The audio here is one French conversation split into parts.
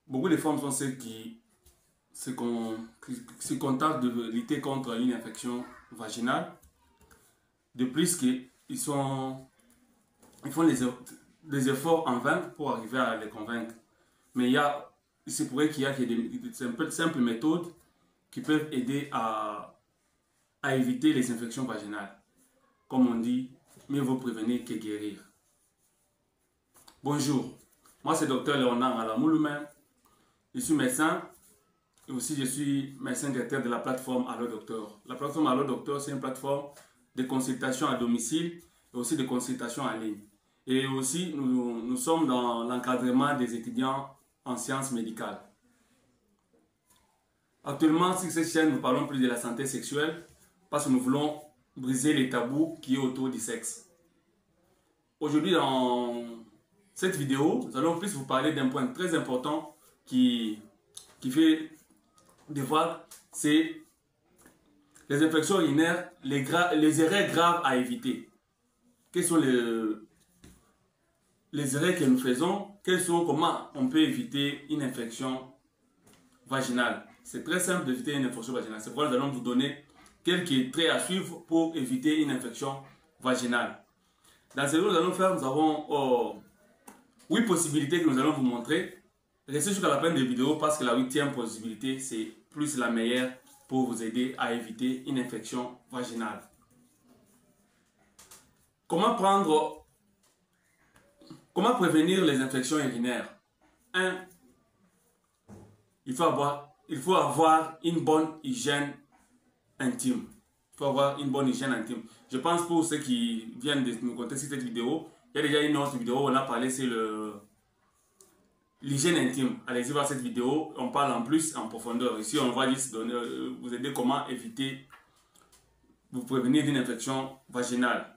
Beaucoup de femmes sont celles qui se contentent de lutter contre une infection vaginale. De plus qu'ils font des efforts en vain pour arriver à les convaincre. Mais il se pourrait qu'il y a des simples méthodes qui peuvent aider à éviter les infections vaginales. Comme on dit, mieux vaut prévenir que guérir. Bonjour, moi c'est Dr Léonard Alamouloumen. Je suis médecin et aussi je suis médecin directeur de la plateforme Allo Docteur. La plateforme Allo Docteur, c'est une plateforme de consultation à domicile et aussi de consultation en ligne. Et aussi, nous sommes dans l'encadrement des étudiants en sciences médicales. Actuellement, sur cette chaîne, nous parlons plus de la santé sexuelle parce que nous voulons briser les tabous qui est autour du sexe. Aujourd'hui, dans cette vidéo, nous allons plus vous parler d'un point très important qui fait devoir, c'est les infections urinaires, les erreurs graves à éviter. Quels sont les erreurs que nous faisons? Comment on peut éviter une infection vaginale? C'est très simple d'éviter une infection vaginale. C'est pourquoi nous allons vous donner quelques traits à suivre pour éviter une infection vaginale. Dans ce vidéo, nous avons 8 possibilités que nous allons vous montrer. Restez jusqu'à la fin de la vidéo parce que la 8e possibilité, c'est plus la meilleure pour vous aider à éviter une infection vaginale. Comment prévenir les infections urinaires? 1. Il faut avoir une bonne hygiène intime. Il faut avoir une bonne hygiène intime. Je pense pour ceux qui viennent de nous contacter sur cette vidéo, il y a déjà une autre vidéo où on a parlé sur l'hygiène intime. Allez-y voir cette vidéo, on parle en plus en profondeur. Ici, on va juste vous aider comment vous prévenir d'une infection vaginale.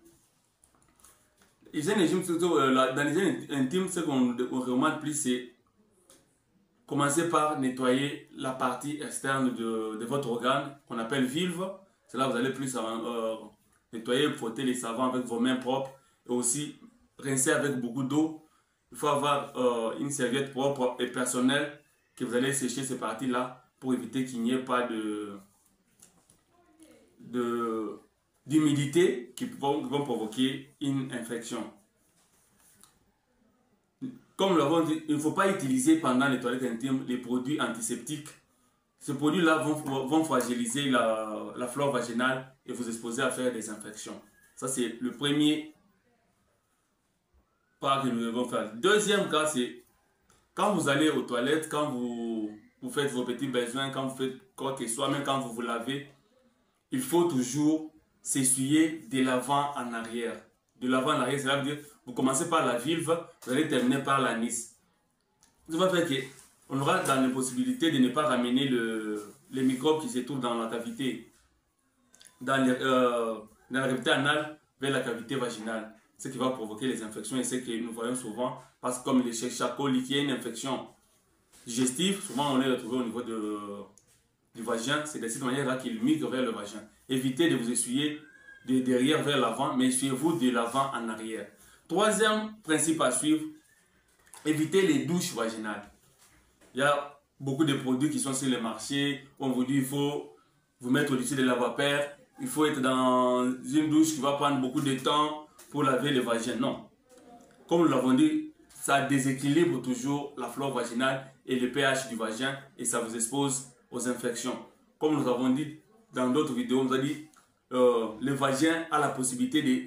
L'hygiène intime, dans l'hygiène intime, ce qu'on remarque plus, c'est commencer par nettoyer la partie externe de votre organe, qu'on appelle vulve. C'est là que vous allez plus nettoyer, frotter les savons avec vos mains propres et aussi rincer avec beaucoup d'eau. Il faut avoir une serviette propre et personnelle que vous allez sécher ces parties-là pour éviter qu'il n'y ait pas d'humidité qui vont provoquer une infection. Comme nous l'avons dit, il ne faut pas utiliser pendant les toilettes intimes les produits antiseptiques. Ces produits-là vont fragiliser la flore vaginale et vous exposer à faire des infections. Ça, c'est le premier pas que nous devons faire. Deuxième cas, c'est quand vous allez aux toilettes, quand vous faites vos petits besoins, quand vous faites quoi que ce soit, même quand vous vous lavez, il faut toujours s'essuyer de l'avant en arrière. De l'avant en arrière, cela veut dire vous commencez par la vulve, vous allez terminer par l'anis. Ça va faire qu'on aura dans l'impossibilité de ne pas ramener les microbes qui se trouvent dans la cavité, dans la cavité anale vers la cavité vaginale. Ce qui va provoquer les infections et ce que nous voyons souvent, parce que comme les coliques, il y a une infection digestive, souvent on les retrouve au niveau du vagin, c'est de cette manière-là qu'il migre vers le vagin. Évitez de vous essuyer de derrière vers l'avant, mais essuyez-vous de l'avant en arrière. Troisième principe à suivre, évitez les douches vaginales. Il y a beaucoup de produits qui sont sur le marché, on vous dit il faut vous mettre au-dessus de la vapeur, il faut être dans une douche qui va prendre beaucoup de temps pour laver le vagin. Non. Comme nous l'avons dit, ça déséquilibre toujours la flore vaginale et le pH du vagin et ça vous expose aux infections. Comme nous avons dit dans d'autres vidéos, on nous a dit le vagin a la possibilité de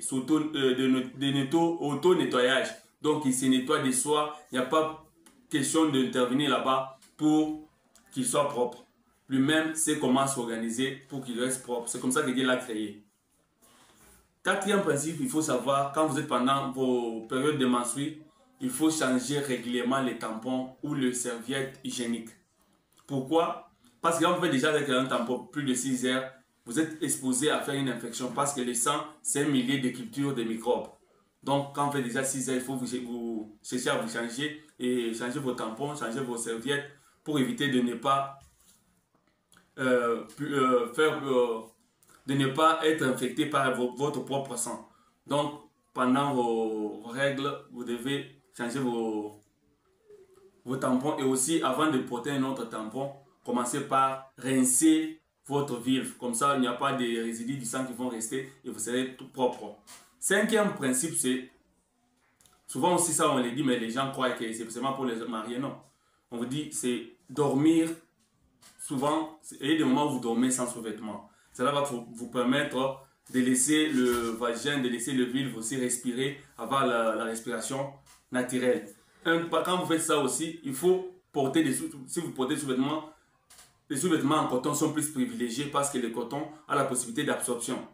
auto-nettoyage. Donc il se nettoie de soi, il n'y a pas question d'intervenir là-bas pour qu'il soit propre. Lui-même sait comment s'organiser pour qu'il reste propre. C'est comme ça que Dieu l'a créé. Quatrième principe, il faut savoir, quand vous êtes pendant vos périodes de menstrues, il faut changer régulièrement les tampons ou les serviettes hygiéniques. Pourquoi? Parce que quand vous faites déjà avec un tampon plus de 6 heures, vous êtes exposé à faire une infection parce que le sang, c'est un millier de cultures de microbes. Donc, quand vous faites déjà 6 heures, il faut vous chercher à vous changer et changer vos tampons, changer vos serviettes pour éviter de ne pas de ne pas être infecté par votre propre sang. Donc, pendant vos règles, vous devez changer vos tampons. Et aussi, avant de porter un autre tampon, commencez par rincer votre vulve. Comme ça, il n'y a pas de résidus du sang qui vont rester et vous serez tout propre. Cinquième principe, c'est, souvent aussi ça on le dit, mais les gens croient que c'est seulement pour les mariés. Non. On vous dit, c'est dormir. Souvent, il y a des moments où vous dormez sans sous-vêtements. Cela va vous permettre de laisser le vagin, de laisser le vulve aussi respirer, avoir la respiration naturelle. Quand vous faites ça aussi, il faut porter si vous portez des sous-vêtements, les sous-vêtements en coton sont plus privilégiés parce que le coton a la possibilité d'absorption.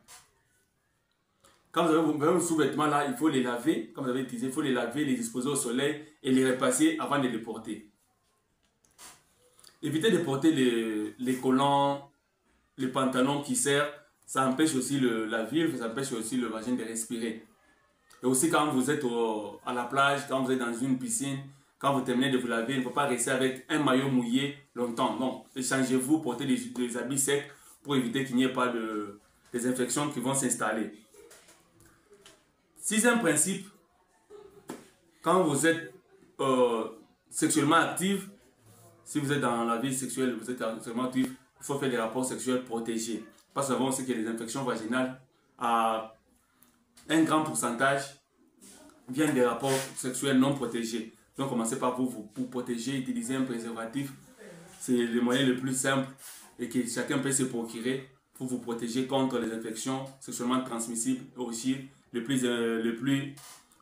Quand vous avez un sous-vêtement là, il faut les laver, comme vous avez utilisé, il faut les laver, les disposer au soleil et les repasser avant de les porter. Évitez de porter les collants, les pantalons qui serrent, ça empêche aussi la vulve, ça empêche aussi le vagin de respirer. Et aussi quand vous êtes à la plage, quand vous êtes dans une piscine, quand vous terminez de vous laver, il ne faut pas rester avec un maillot mouillé longtemps. Non, échangez-vous, portez des habits secs pour éviter qu'il n'y ait pas des infections qui vont s'installer. Sixième principe, quand vous êtes sexuellement actif, si vous êtes dans la vie sexuelle, vous êtes sexuellement actif, il faut faire des rapports sexuels protégés. Parce que on sait que les infections vaginales, à un grand pourcentage, viennent des rapports sexuels non protégés. Donc commencez par vous protéger, utiliser un préservatif. C'est le moyen le plus simple et que chacun peut se procurer pour vous protéger contre les infections sexuellement transmissibles. Aussi, le plus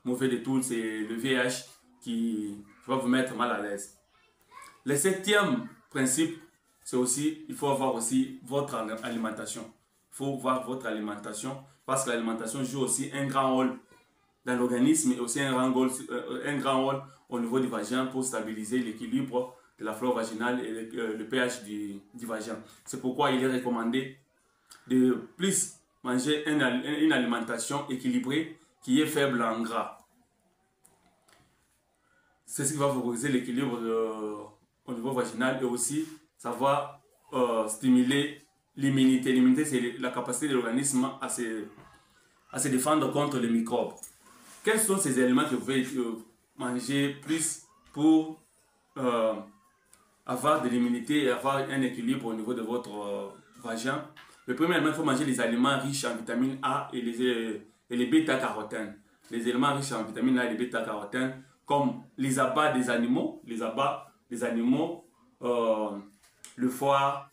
mauvais de tous, c'est le VIH qui va vous mettre mal à l'aise. Le septième principe, c'est aussi, il faut avoir aussi votre alimentation. Il faut voir votre alimentation parce que l'alimentation joue aussi un grand rôle dans l'organisme et aussi un grand rôle au niveau du vagin pour stabiliser l'équilibre de la flore vaginale et le pH du vagin. C'est pourquoi il est recommandé de plus manger une alimentation équilibrée qui est faible en gras. C'est ce qui va favoriser l'équilibre au niveau vaginal et aussi ça va stimuler l'immunité. L'immunité, c'est la capacité de l'organisme à se défendre contre les microbes. Quels sont ces éléments que vous pouvez manger plus pour avoir de l'immunité et avoir un équilibre au niveau de votre vagin? Le premier élément, il faut manger les aliments riches en vitamine A et les bêta-carotènes. Les éléments riches en vitamine A et les bêta-carotènes, comme les abats des animaux, le foie,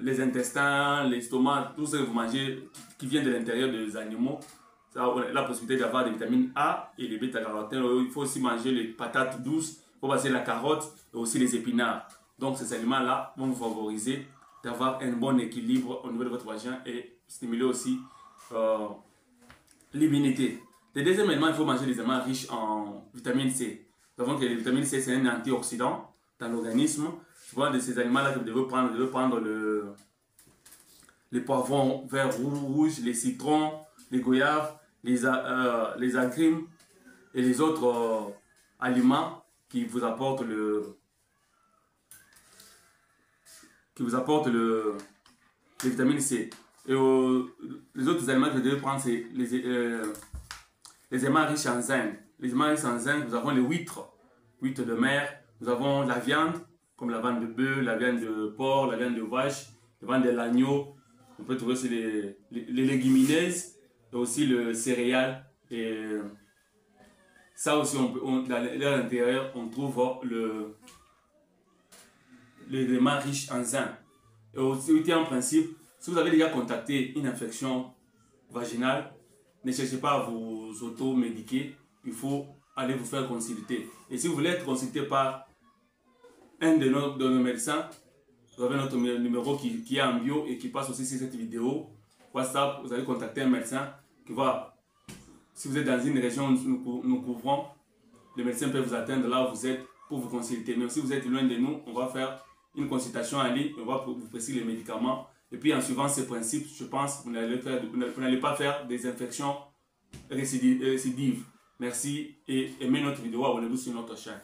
les intestins, l'estomac, tout ce que vous mangez qui vient de l'intérieur des animaux, ça a la possibilité d'avoir des vitamines A et les bêta-carotènes. Il faut aussi manger les patates douces, il faut manger la carotte et aussi les épinards. Donc ces aliments-là vont vous favoriser d'avoir un bon équilibre au niveau de votre vagin et stimuler aussi l'immunité. Le deuxième élément, il faut manger des aliments riches en vitamine C. Nous savons que la vitamine C, c'est un antioxydant dans l'organisme. Souvent, de ces aliments-là que vous devez prendre les poivrons verts rouges, les citrons, les goyaves, les agrumes et les autres aliments qui vous apportent le vitamine C. Et les autres aliments que vous devez prendre, c'est les aliments riches en zinc. Les aliments riches en zinc, nous avons les huîtres de mer, nous avons la viande, comme la viande de bœuf, la viande de porc, la viande de vache, la viande de l'agneau. On peut trouver aussi les légumineuses et aussi le céréal. Et ça aussi, à l'intérieur, on trouve les éléments riches en zinc. Et aussi, en principe, si vous avez déjà contacté une infection vaginale, ne cherchez pas à vous auto-médiquer. Il faut aller vous faire consulter. Et si vous voulez être consulté par un de nos médecins, vous avez notre numéro qui est en bio et qui passe aussi sur cette vidéo. WhatsApp, vous allez contacter un médecin qui va, si vous êtes dans une région où nous couvrons, le médecin peut vous atteindre là où vous êtes pour vous consulter. Mais si vous êtes loin de nous, on va faire une consultation en ligne, on va vous prescrire les médicaments. Et puis en suivant ces principes, je pense que vous n'allez pas faire des infections récidives. Merci et aimez notre vidéo, abonnez-vous sur notre chaîne.